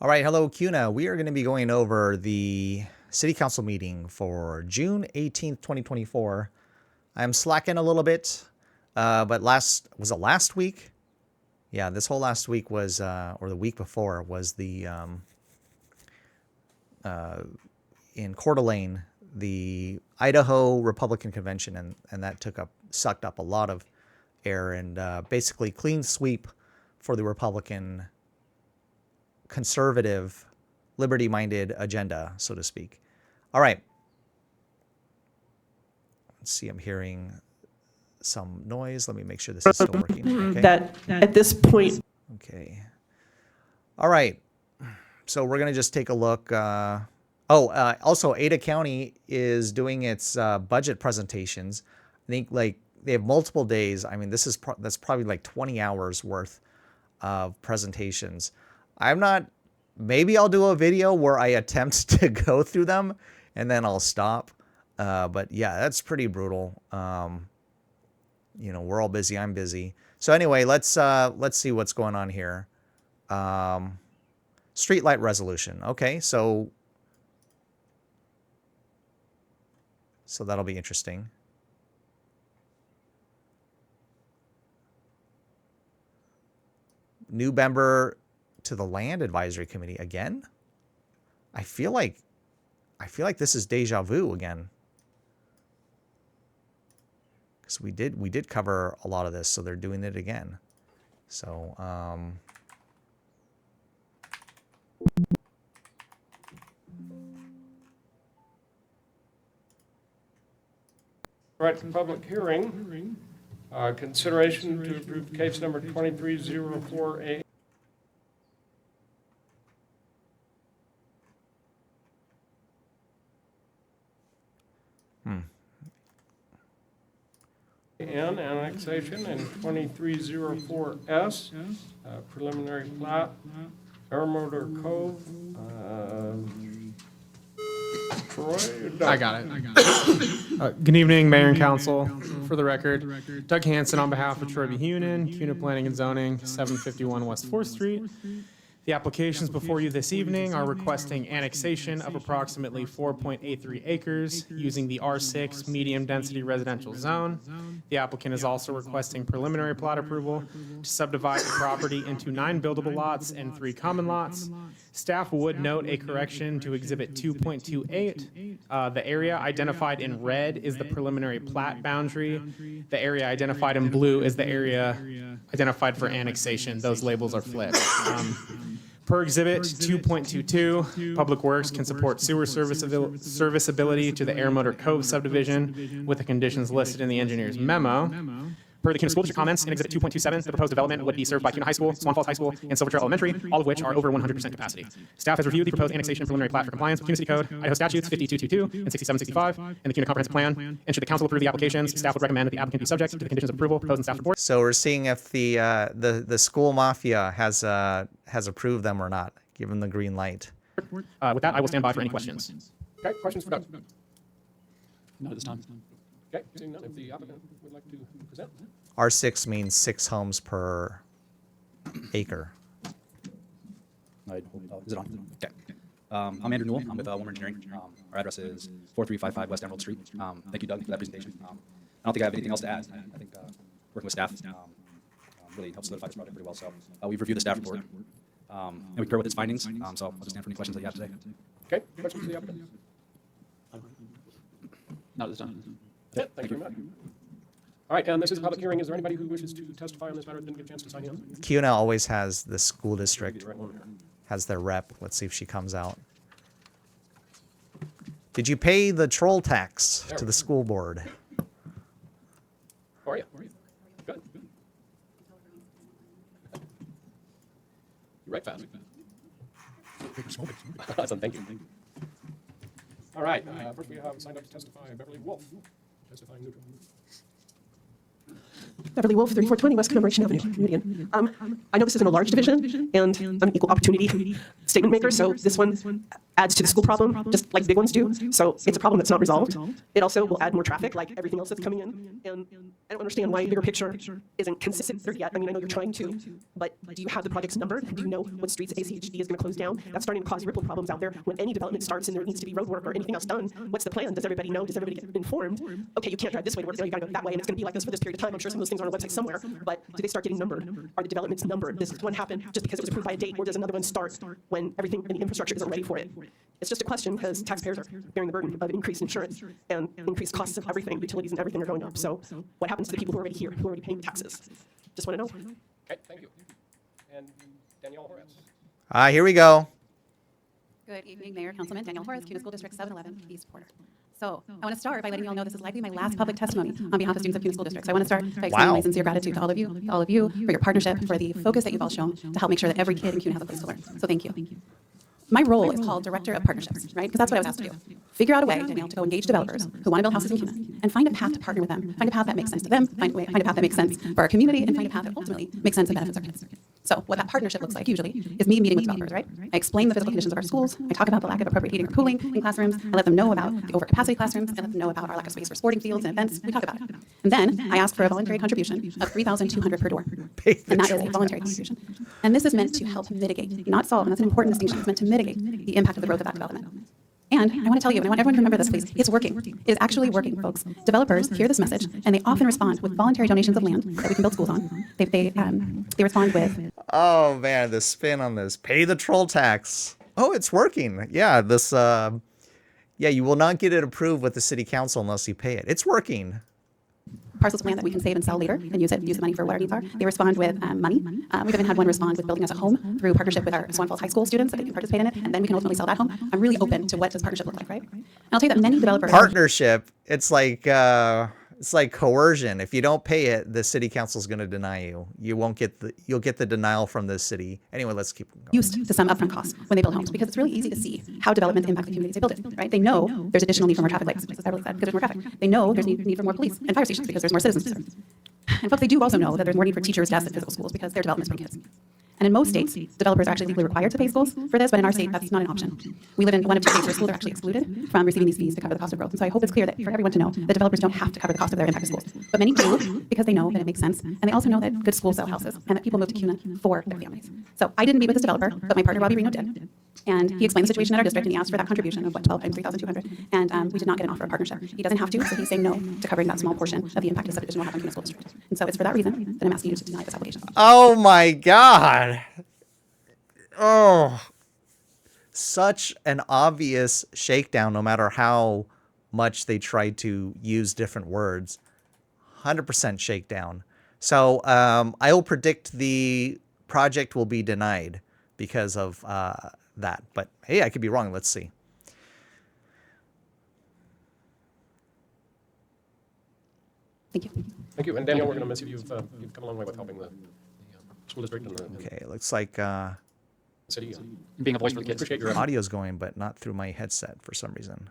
All right, hello, Kuna. We are going to be going over the City Council meeting for June 18th, 2024. I'm slacking a little bit, but was it last week? Yeah, this whole last week was, or the week before, was the, in Coeur d'Alene, the Idaho Republican Convention, and that sucked up a lot of air and basically clean sweep for the Republican conservative, liberty-minded agenda, so to speak. All right. Let's see, I'm hearing some noise. Let me make sure this is still working. Okay. That at this point. Okay. All right. So we're going to just take a look. Also, Ada County is doing its budget presentations. I think they have multiple days. I mean, that's probably like 20 hours worth of presentations. Maybe I'll do a video where I attempt to go through them and then I'll stop. But yeah, that's pretty brutal. We're all busy. I'm busy. So anyway, let's see what's going on here. Streetlight resolution. Okay, so that'll be interesting. New member to the Land Advisory Committee again. I feel like this is deja vu again, because we did cover a lot of this, so they're doing it again. So Right to public hearing. Consideration to approve case number 2304A. And annexation and 2304S, preliminary plat, Airmotor Cove. Troy? I got it. Good evening, Mayor and Council. For the record, Doug Hansen on behalf of Troy B. Hunan, Kuna Planning and Zoning, 751 West 4th Street. The applications before you this evening are requesting annexation of approximately 4.83 acres using the R6 medium density residential zone. The applicant is also requesting preliminary plat approval to subdivide the property into 9 buildable lots and 3 common lots. Staff would note a correction to Exhibit 2.28. The area identified in red is the preliminary plat boundary. The area identified in blue is the area identified for annexation. Those labels are flipped. Per Exhibit 2.22, Public Works can support sewer serviceability to the Airmotor Cove subdivision with the conditions listed in the engineer's memo. Per the Kuna School District comments in Exhibit 2.27, the proposed development would be served by Kuna High School, Swan Falls High School, and Silver Trail Elementary, all of which are over 100% capacity. Staff has reviewed the proposed annexation and preliminary plat for compliance with Kuna City Code, Idaho Statutes 5222 and 6765, and the Kuna Comprehensive Plan. And should the council approve the applications, staff would recommend that the applicant be subject to the conditions of approval proposed in staff report. So we're seeing if the school mafia has approved them or not, give them the green light. With that, I will stand by for any questions. Okay, questions for Doug? Not at this time. Okay, seeing none, if the applicant would like to present. R6 means 6 homes per acre. Is it on? Okay. I'm Andrew Newell. I'm with Wilmer Engineering. Our address is 4355 West Emerald Street. Thank you, Doug, for that presentation. I don't think I have anything else to add. I think working with staff really helps solidify this project pretty well. So we've reviewed the staff report, and we concur with its findings. So I'll just stand for any questions that you have today. Okay, questions for the applicant? Not at this time. Yeah, thank you very much. All right, and this is a public hearing. Is there anybody who wishes to testify on this matter that didn't get a chance to sign in? Kuna always has the school district, The right one here. has their rep. Let's see if she comes out. Did you pay the troll tax to the school board? How are you? Good. You're right fast. Awesome, thank you. All right, first we have signed up to testify Beverly Wolf, testifying neutral. Beverly Wolf, 3420 West Commemoration Avenue, Meridian. I know this isn't a large division, and I'm an equal opportunity statement makers, so this one adds to the school problem, just like the big ones do. So it's a problem that's not resolved. It also will add more traffic, like everything else that's coming in. And I don't understand why bigger picture isn't consistent there yet. I mean, I know you're trying to, but do you have the projects numbered? Do you know what streets ACHD is going to close down? That's starting to cause ripple problems out there. When any development starts and there needs to be road work or anything else done, what's the plan? Does everybody know? Does everybody get informed? Okay, you can't drive this way to work. No, you got to go that way, and it's going to be like this for this period of time. I'm sure some of those things are on a website somewhere. But do they start getting numbered? Are the developments numbered? Does one happen just because it was approved by a date, or does another one start when everything and the infrastructure isn't ready for it? It's just a question because taxpayers are bearing the burden of increased insurance and increased costs of everything. Utilities and everything are going up. So what happens to the people who are already here, who are already paying the taxes? Just want to know. Okay, thank you. And Danielle Horace. Here we go. Good evening, Mayor, Councilman. Danielle Horace, Kuna School District 711, East Porter. So I want to start by letting you all know this is likely my last public testimony on behalf of students of Kuna School District. So I want to start by extending my sincere gratitude to all of you for your partnership, for the focus that you've all shown to help make sure that every kid in Kuna has a place to learn. So thank you. My role is called Director of Partnerships, right? Because that's what I was asked to do. Figure out a way, Danielle, to go engage developers who want to build houses in Kuna and find a path to partner with them, find a path that makes sense to them, find a path that makes sense for our community, and find a path that ultimately makes sense and benefits our kids. So what that partnership looks like usually is me meeting with developers, right? I explain the physical conditions of our schools. I talk about the lack of appropriate heating or cooling in classrooms. I let them know about the overcapacity classrooms. I let them know about our lack of space for sporting fields and events. We talk about it. And then I ask for a voluntary contribution of $3,200 per door. And that is a voluntary contribution. And this is meant to help mitigate, not solve, and that's an important distinction. It's meant to mitigate the impact of the growth of that development. And I want to tell you, and I want everyone to remember this, please, it's working. It is actually working, folks. Developers hear this message, and they often respond with voluntary donations of land that we can build schools on. They respond with... Oh, man, the spin on this. Pay the troll tax. Oh, it's working. Yeah, this... yeah, you will not get it approved with the city council unless you pay it. It's working. Parcels of land that we can save and sell later and use the money for what our needs are. They respond with money. We've even had one respond with building us a home through partnership with our Swan Falls High School students that they can participate in it, and then we can ultimately sell that home. I'm really open to what does partnership look like, right? And I'll tell you that many developers... Partnership, it's like coercion. If you don't pay it, the city council is going to deny you. You'll get the denial from the city. Anyway, let's keep going. Used to some upfront costs when they build homes, because it's really easy to see how developments impact the communities they build it, right? They know there's additional need for more traffic lights, just as Beverly said, because there's more traffic. They know there's need for more police and fire stations because there's more citizens to serve. And folks, they do also know that there's more need for teachers, desks, and physical schools because their developments bring kids. And in most states, developers are actually legally required to pay schools for this, but in our state, that's not an option. We live in one of two states where schools are actually excluded from receiving these fees to cover the cost of growth. And so I hope it's clear that for everyone to know that developers don't have to cover the cost of their impact schools. But many do because they know that it makes sense. And they also know that good schools sell houses and that people move to Kuna for their families. So I didn't meet with this developer, but my partner, Robbie Reno, did. And he explained the situation at our district, and he asked for that contribution of 12 times 3,200. And we did not get an offer of partnership. He doesn't have to, so he's saying no to covering that small portion of the impact of subdivision will have on Kuna School District. And so it's for that reason that I'm asking you to deny this application. Oh my God. Oh, such an obvious shakedown, no matter how much they try to use different words. 100% shakedown. So I will predict the project will be denied because of that. But hey, I could be wrong. Let's see. Thank you. Thank you. And Danielle, we're going to miss you. You've come a long way with helping the school district and the Okay, it looks like city. Being a voice for the kids. Appreciate your effort. audio's going, but not through my headset for some reason.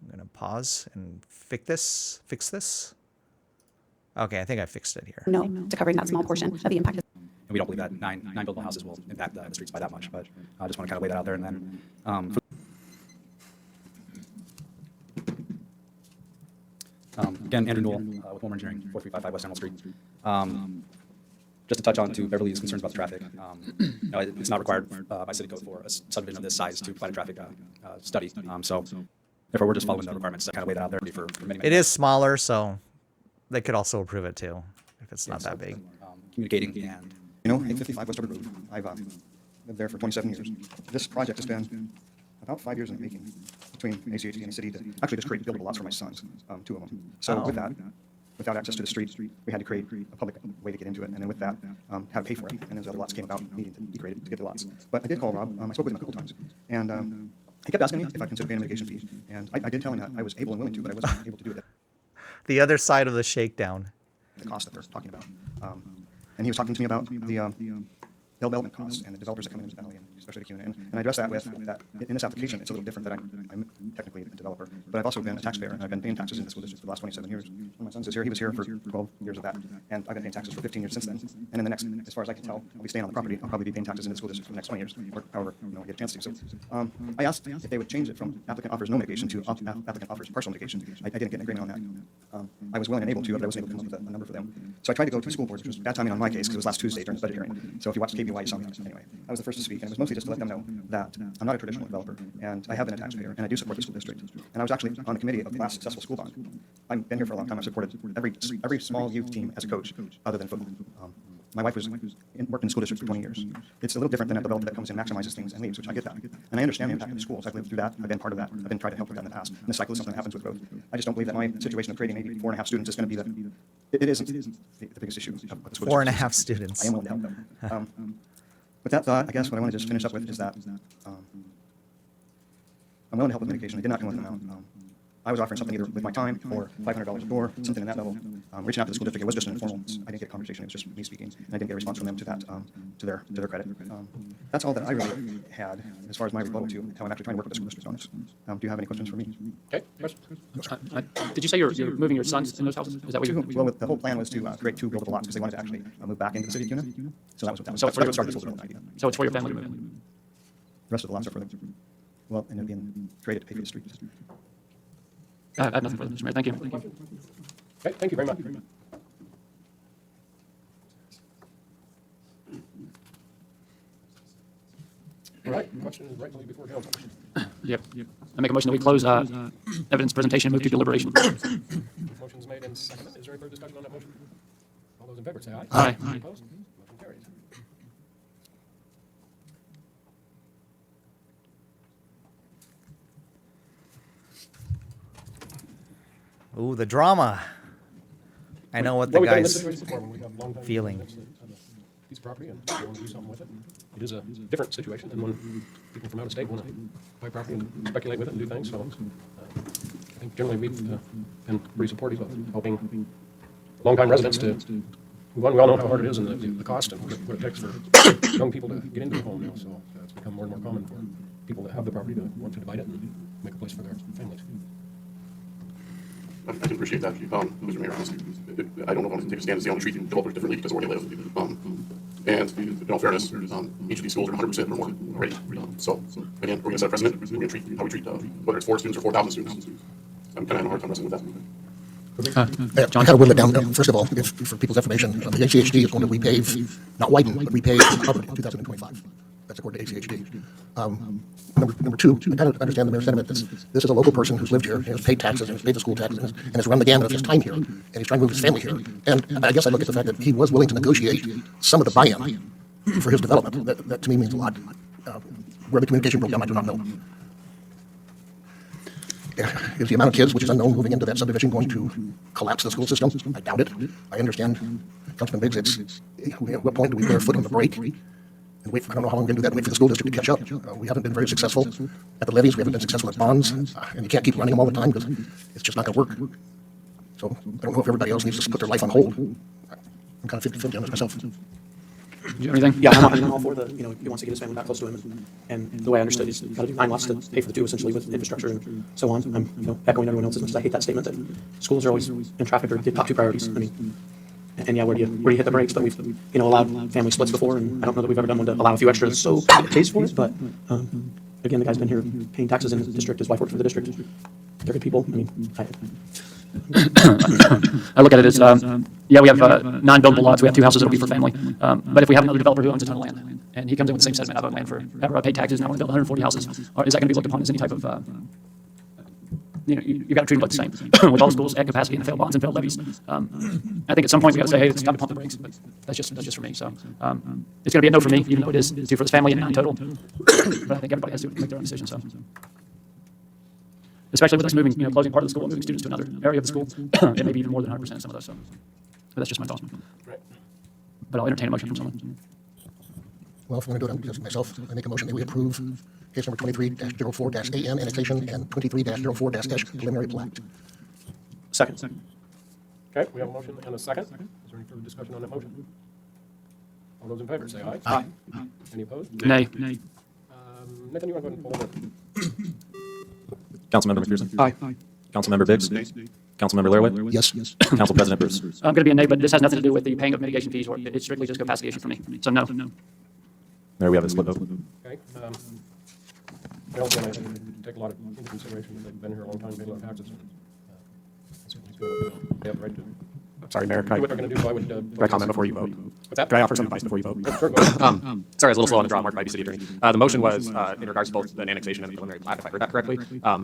I'm gonna pause and fix this. Okay, I think I fixed it here. No to covering that small portion of the impact. And we don't believe that nine buildable houses will impact the streets by that much, but I just want to kind of lay that out there. And then again, Andrew Newell with Wilmer Engineering, 4355 West Emerald Street. Just to touch on to Beverly's concerns about the traffic, it's not required by city code for a subdivision of this size to provide a traffic study. So therefore, we're just following the requirements. Kind of lay that out there for many. It is smaller, so they could also approve it too if it's not that big. Communicating and 855 West Orbit Road. I've lived there for 27 years. This project has been about 5 years in the making between ACHD and the city to actually just create buildable lots for my sons, 2 of them. So with that, without access to the street, we had to create a public way to get into it, and then with that, how to pay for it. And then the lots came about needing to be created to get the lots. But I did call Rob. I spoke with him a couple times, and he kept asking me if I considered paying a mitigation fee. And I did tell him that I was able and willing to, but I wasn't able to do it at The other side of the shakedown. the cost that they're talking about. And he was talking to me about development costs and the developers that come into the valley, and especially the Kuna. And I address that with that in this application, it's a little different that I'm technically a developer, but I've also been a taxpayer, and I've been paying taxes in the school district for the last 27 years. One of my sons is here. He was here for 12 years of that, and I've been paying taxes for 15 years since then. And in the next, as far as I can tell, I'll be staying on the property. I'll probably be paying taxes in the school district for the next 20 years, or however I get a chance to. So I asked if they would change it from applicant offers no mitigation to applicant offers partial mitigation. I didn't get an agreement on that. I was willing and able to, but I wasn't able to come up with a number for them. So I tried to go to the school board, which was bad timing on my case because it was last Tuesday during the budget hearing. So if you watch KBY, you saw me. Anyway, I was the first to speak, and it was mostly just to let them know that I'm not a traditional developer, and I have been a taxpayer, and I do support the school district. And I was actually on the committee of the last successful school bond. I've been here for a long time. I've supported every small youth team as a coach, other than football. My wife worked in the school district for 20 years. It's a little different than a developer that comes in, maximizes things, and leaves, which I get that. And I understand the impact of the schools. I've lived through that. I've been part of that. I've been trying to help with that in the past. And this cycle is something that happens with both. I just don't believe that my situation of creating maybe 4.5 students is going to be it isn't the biggest issue of the school district. 4.5 students. I am willing to help them. With that thought, I guess what I want to just finish up with is that I'm willing to help with mitigation. I did not come with an amount. I was offering something either with my time or $500 a door, something in that level. Reaching out to the school district, it was just an informal. I didn't get a conversation. It was just me speaking, and I didn't get a response from them to that, to their credit. That's all that I really had as far as my rebuttal to how I'm actually trying to work with the school district on this. Do you have any questions for me? Okay, questions? Did you say you're moving your sons in those houses? Is that what you're? Well, the whole plan was to create 2 buildable lots because they wanted to actually move back into the city of Kuna. So that was what that was. So That's what started this whole development idea. So it's for your family to move? The rest of the lots are for them. Well, and they're being traded to pay for the street. I have nothing further, Mr. Mayor. Thank you. Okay, thank you very much. All right, question is rightfully before council. Yep. I make a motion that we close evidence presentation and move to deliberation. Motion's made and seconded. Is there any further discussion on that motion? All those in favor say aye. Aye. Any opposed? Motion carries. Ooh, the drama. I know what the Well, we've been in this guy's situation before when we have long-time feeling. residents that have a piece of property and they want to do something with it. It is a different situation than when people from out of state want to buy property and speculate with it and do things. So I think generally we've been pretty supportive of helping long-time residents to move on. We all know how hard it is and the cost and what it takes for young people to get into a home now. So it's become more and more common for people that have the property to want to divide it and make a place for their families. I can appreciate that, Mr. Mayor, honestly. I don't want to take a stand as the only treating developers differently because of where they live. And in all fairness, each of these schools are 100% or more already. So again, we're going to set a precedent. We're going to treat how we treat whether it's 4 students or 4,000 students. I'm kind of having a hard time wrestling with that. I kind of whittle it down. First of all, for people's information, the ACHD is going to repave, not widen, but repave the property in 2025. That's according to ACHD. Number 2, I kind of understand the mayor's sentiment. This is a local person who's lived here, and has paid taxes, and has paid the school taxes, and has run the gamut of his time here, and he's trying to move his family here. And I guess I look at the fact that he was willing to negotiate some of the buy-in for his development. That to me means a lot. Where the communication broke down, I do not know. Is the amount of kids, which is unknown, moving into that subdivision going to collapse the school system? I doubt it. I understand, Councilman Biggs, at what point do we put our foot on the brake and wait for, I don't know how long we're going to do that, and wait for the school district to catch up. We haven't been very successful at the levies. We haven't been successful at bonds, and you can't keep running them all the time because it's just not going to work. So I don't know if everybody else needs to put their life on hold. I'm kind of 50-50 on this myself. Do you have anything? Yeah, I'm all for he wants to get his family back close to him. And the way I understood is got to do 9 lots to pay for the 2, essentially, with infrastructure and so on. I'm, echoing everyone else as much as I hate that statement that schools are always, and traffic are the top 2 priorities. I mean, and yeah, where do you hit the brakes? But we've, allowed family splits before, and I don't know that we've ever done one to allow a few extras so it pays for it. But again, the guy's been here paying taxes in the district. His wife worked for the district. They're good people. I mean, I look at it as, yeah, we have 9 buildable lots. We have 2 houses that'll be for family. But if we have another developer who owns a ton of land, and he comes in with the same sentiment, I've owned land forever, I paid taxes, and I want to build 140 houses, is that going to be looked upon as any type of, you got to treat them like the same with all schools at capacity and failed bonds and failed levies. I think at some point we got to say, hey, it's time to pump the brakes. But that's just for me. So it's going to be a no for me, even though it is 2 for this family and 9 total. But I think everybody has to make their own decision. So. Especially with us moving, closing part of the school and moving students to another area of the school, it may be even more than 100% in some of those. So, but that's just my thought. Right. But I'll entertain a motion from someone. Well, if we're going to do it, myself, I make a motion that we approve case number 23-04-AN annexation and 23-04-S preliminary plat. second. Okay, we have a motion and a second. Is there any further discussion on that motion? All those in favor, say aye. Aye. Any opposed? Nay. Nathan, you want to go ahead and poll the Councilmember McPherson? Aye. Councilmember Biggs? Councilmember Laraway? Yes. Council President Bruce? I'm going to be a nay, but this has nothing to do with the paying of mitigation fees, or it's strictly just capacity issue for me. So no. Mayor, we have a split vote. Okay. I also want to take a lot into consideration that they've been here a long time, paid a lot of taxes. They have the right to Sorry, Mayor, do can what they're going to do, so I would. I comment before you vote? What's that? Can I offer some advice before you vote? Sure, go ahead. Sorry, I was a little slow on the draw, Mark Bybee, City Attorney. The motion was in regards to both the annexation and the preliminary plat, if I heard that correctly. Now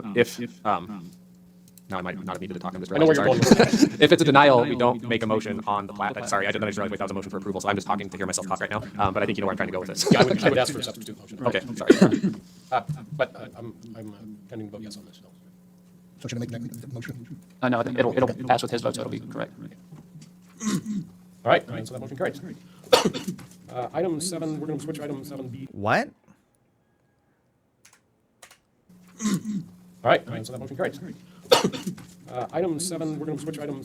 I might not have needed to talk, I'm just I know where you're sorry. going with that. If it's a denial, we don't make a motion on the plat. Sorry, I just realized that was a motion for approval, so I'm just talking to hear myself talk right now. But I think you know where I'm trying to go with this. Yeah, I would ask for a substitute motion. Okay, sorry. But I'm tending to vote yes on this. So should I make that motion? No, I think it'll pass with his vote, so it'll be correct. All right, so that motion carries. Item 7, we're going to switch to item 7B. What? All right, so that motion carries. Item 7, we're going to switch to item.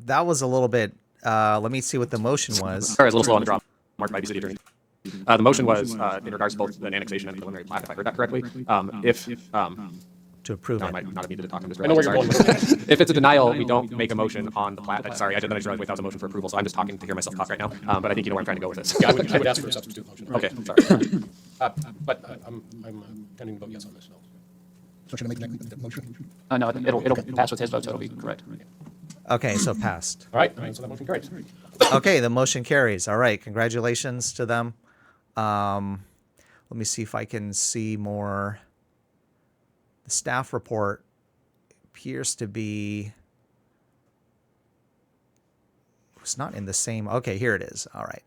That was a little bit. Let me see what the motion was. Sorry, I was a little slow on the draw. Mark Bybee, City Attorney. The motion was in regards to both the annexation and the preliminary plat, if I heard that correctly. To approve No, I it. might not have needed to talk, I'm just I know where realizing, you're sorry. going with that. If it's a denial, we don't make a motion on the plat. Sorry, I just realized that was a motion for approval, so I'm just talking to hear myself talk right now. But I think you know where I'm trying to go with this. Yeah, I would ask for a substitute motion. Okay, sorry. But I'm tending to vote yes on this. So should I make that motion? No, I think it'll pass with his vote, so it'll be correct. Okay, so passed. All right, so that motion carries. Okay, the motion carries. All right, congratulations to them. Let me see if I can see more. The staff report appears to be. It was not in the same. Okay, here it is. All right.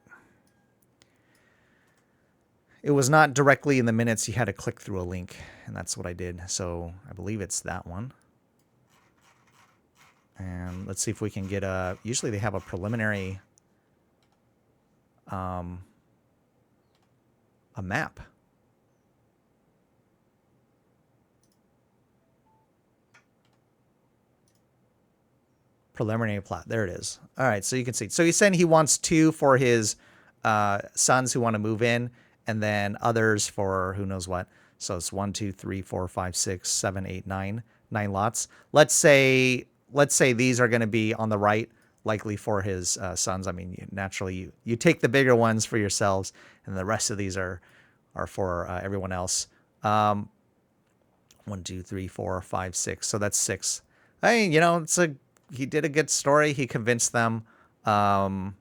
It was not directly in the minutes. You had to click through a link, and that's what I did. So I believe it's that one. And let's see if we can get a. Usually they have a preliminary. A map. Preliminary plat. There it is. All right, so you can see. So he's saying he wants 2 for his sons who want to move in, and then others for who knows what. So it's 1, 2, 3, 4, 5, 6, 7, 8, 9. 9 lots. Let's say these are going to be on the right, likely for his sons. I mean, naturally, you take the bigger ones for yourselves, and the rest of these are for everyone else. 1, 2, 3, 4, 5, 6. So that's 6. I mean, he did a good story. He convinced them, and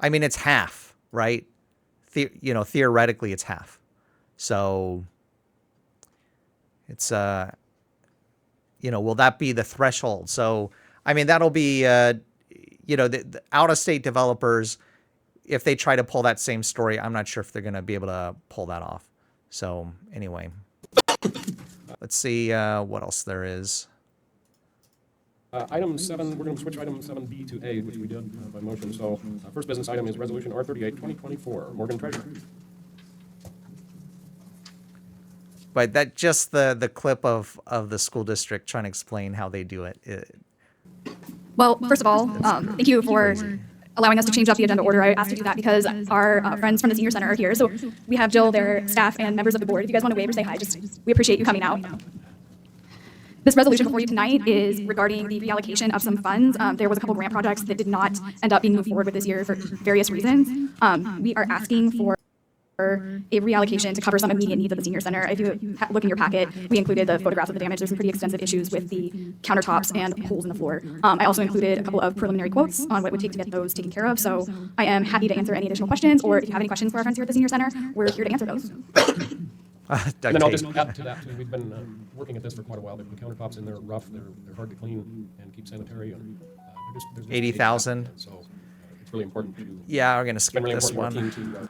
I mean, it's half, right? Theoretically, it's half. So it's will that be the threshold? So I mean, that'll be the out-of-state developers. If they try to pull that same story, I'm not sure if they're going to be able to pull that off. So anyway, let's see what else there is. Item 7, we're going to switch item 7B to A, which we did by motion. So first business item is Resolution R38, 2024. Morgan Treasurer. But that just the clip of the school district trying to explain how they do it. Well, first of all, thank you for allowing us to change up the agenda order. I asked to do that because our friends from the senior center are here. So we have Jill, their staff, and members of the board. If you guys want to wave or say hi, we appreciate you coming out. This resolution before you tonight is regarding the reallocation of some funds. There was a couple grant projects that did not end up being moved forward with this year for various reasons. We are asking for a reallocation to cover some immediate needs of the senior center. If you look in your packet, we included the photographs of the damage. There's some pretty extensive issues with the countertops and holes in the floor. I also included a couple of preliminary quotes on what it would take to get those taken care of. So I am happy to answer any additional questions, or if you have any questions for our friends here at the senior center, we're here to answer those. And then I'll just add to that, too. We've been working at this for quite a while. The countertops in there are rough, they're hard to clean and keep sanitary. And there's 80,000. So it's really important to. Yeah, we're gonna skip really this important one. to our team to,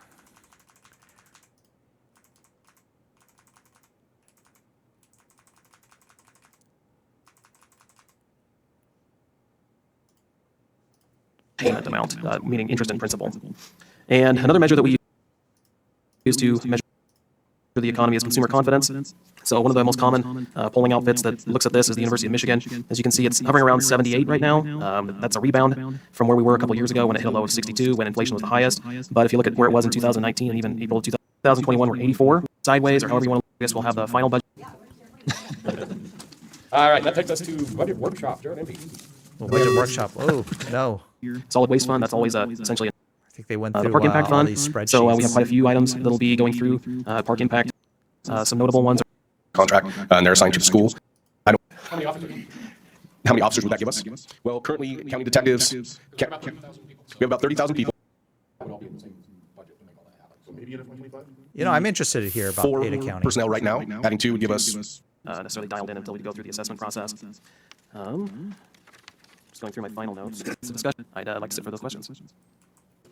payment amount, meaning interest and principal. And another measure that we use to measure The economy is consumer confidence. So one of the most common polling outfits that looks at this is the University of Michigan. As you can see, it's hovering around 78 right now. That's a rebound from where we were a couple years ago when it hit a low of 62 when inflation was the highest. But if you look at where it was in 2019 and even April 2021, we're 84 sideways, or however you want to look at this. We'll have the final budget. All right, that takes us to budget workshop. Jared MP. Well, budget workshop. Oh, no. Solid waste fund, that's always essentially I think they went the through park impact all fund. these spreadsheets. So we have quite a few items that'll be going through park impact. Some notable ones are Contract, and they're assigned to the school. How many officers? How many officers would that give us? Well, currently, county detectives, we have about 30,000 people. That would all be in the same budget to make all that happen. So maybe in FY '25? You know, I'm interested to hear about Four Ada County. personnel right now. Adding two would give us necessarily dialed in until we go through the assessment process. Just going through my final notes. It's a discussion. I'd like to sit for those questions.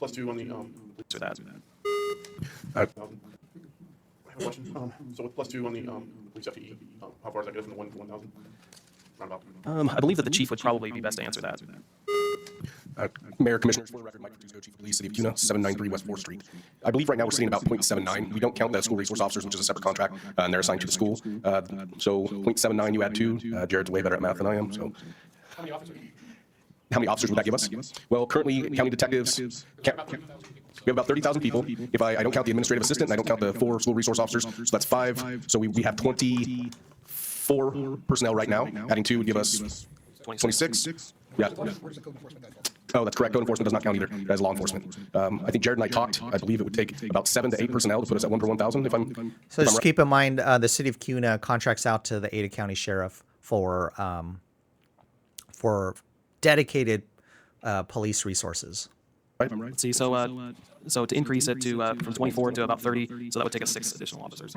+2 on the, Answer that. I have a question. So with +2 on the police FTE, how far does that get from the 1 to 1,000? Roundabout. I believe that the chief would probably be best to answer that. Mayor, Commissioners, for the record, Mike Fratuzzo, Chief of Police, City of Kuna, 793 West 4th Street. I believe right now we're sitting at about .79. We don't count the school resource officers, which is a separate contract, and they're assigned to the school. So .79, you add 2. Jared's way better at math than I am, so. How many officers? How many officers would that give us? Well, currently, county detectives, we have about 30,000 people. If I don't count the administrative assistant, and I don't count the 4 school resource officers, so that's 5. So we have 24 personnel right now. Adding 2 would give us 26. Yeah. Oh, that's correct. Code enforcement does not count either as law enforcement. I think Jared and I talked. I believe it would take about 7 to 8 personnel to put us at 1 per 1,000. So just keep in mind, the city of Kuna contracts out to the Ada County Sheriff for dedicated police resources. Let's see. So to increase it to from 24 to about 30, so that would take us 6 additional officers.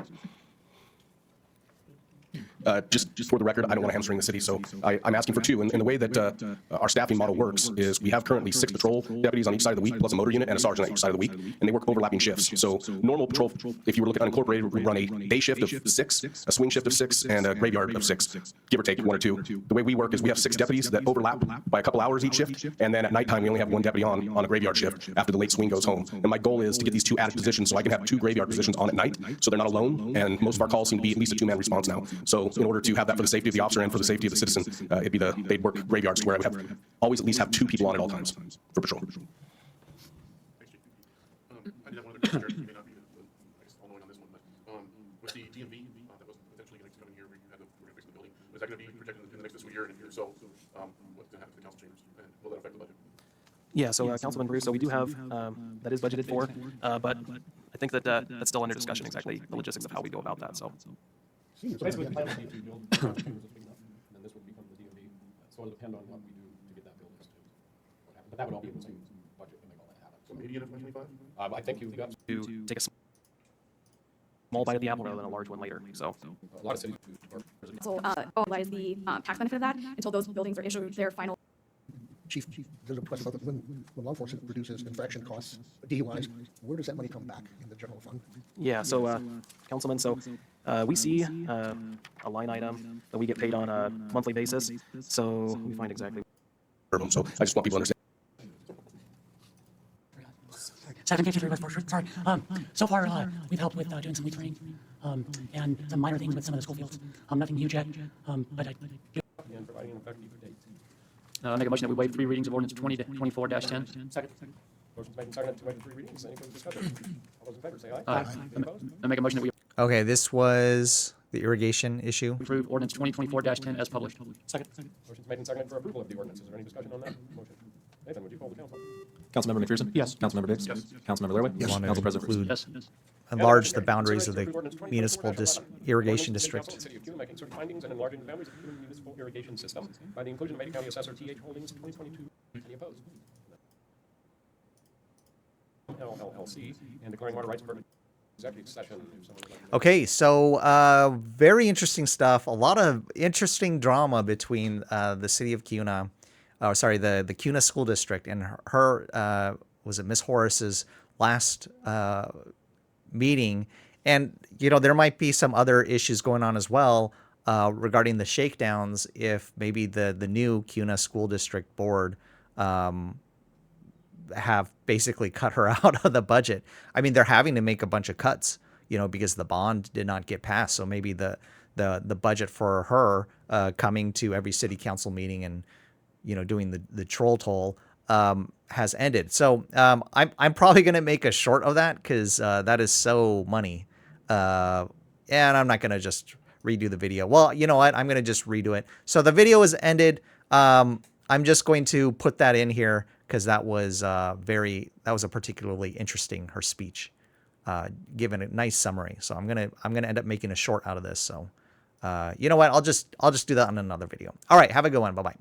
Just for the record, I don't want to hamstring the city, so I'm asking for 2. And the way that our staffing model works is we have currently 6 patrol deputies on each side of the week, plus a motor unit and a sergeant on each side of the week, and they work overlapping shifts. So normal patrol, if you were looking at unincorporated, we run a day shift of 6, a swing shift of 6, and a graveyard of 6, give or take 1 or 2. The way we work is we have 6 deputies that overlap by a couple hours each shift, and then at nighttime we only have 1 deputy on a graveyard shift after the late swing goes home. And my goal is to get these 2 added positions so I can have 2 graveyard positions on at night, so they're not alone, and most of our calls seem to be at least a 2-man response now. So in order to have that for the safety of the officer and for the safety of the citizen, they'd work graveyards where I would have always at least have 2 people on at all times for patrol. I did have one other question, Jared. You may not be all-knowing on this one, but with the DMV that was potentially going to come in here, where you had we're going to fix the building, is that going to be projected in the next fiscal year? And if you're so, what's going to happen to the council chambers? And will that affect the budget? Yeah, so Councilman Bruce, so we do have, that is budgeted for, but I think that that's still under discussion, exactly the logistics of how we go about that, so. So basically, the plan would be to build chambers if big enough, and then this would become the DMV. So it'll depend on what we do to get that built as to what happens. But that would all be in the same budget to make all that happen. So maybe in FY '25? I think you've got To take a small bite of the apple rather than a large one later, so. a lot of cities. So, utilize the tax benefit of that until those buildings are issued their final. Chief, there's a question about when law enforcement reduces infraction costs, DUIs, where does that money come back in the general fund? Yeah, so, Councilman, so we see a line item that we get paid on a monthly basis, so let me find exactly. So I just want people to understand. 753 West 4th Street, sorry. So far, we've helped with doing some metering and some minor things with some of the school fields. Nothing huge yet, but And providing an effective date. make a motion that we waive 3 readings of ordinance 20-24-10. Second. Motion's made and seconded to waive the 3 readings. Any further discussion? All those in favor say aye. Aye. Any opposed? I make a motion that we Okay, this was the irrigation issue. approve ordinance 2024-10 as published. Second. Motion's made and seconded for approval of the ordinance. Is there any discussion on that motion? Nathan, would you poll the council? Councilmember McPherson? Yes. Councilmember Biggs? Yes. Councilmember Laraway? Yes. Council President Bruce? Yes. Enlarge the boundaries of the municipal irrigation district. City of Kuna making certain findings and enlarging the boundaries of the Kuna municipal irrigation system by the inclusion of Ada County Assessor TH Holdings 2022. Any opposed? LLC and declaring water rights for executive session. If someone would like to- Okay, so very interesting stuff. A lot of interesting drama between the city of Kuna, the Kuna School District and her was it Miss Horace's last meeting. And, you know, there might be some other issues going on as well regarding the shakedowns if maybe the new Kuna School District board have basically cut her out of the budget. I mean, they're having to make a bunch of cuts, because the bond did not get passed. So maybe the budget for her coming to every city council meeting and doing the troll toll has ended. So I'm probably gonna make a short of that because that is so money, and I'm not gonna just redo the video. Well, you know what? I'm gonna just redo it. So the video is ended. I'm just going to put that in here because that was a particularly interesting, her speech, given a nice summary. So I'm gonna end up making a short out of this. So you know what? I'll just do that on another video. All right, have a good one. Bye bye.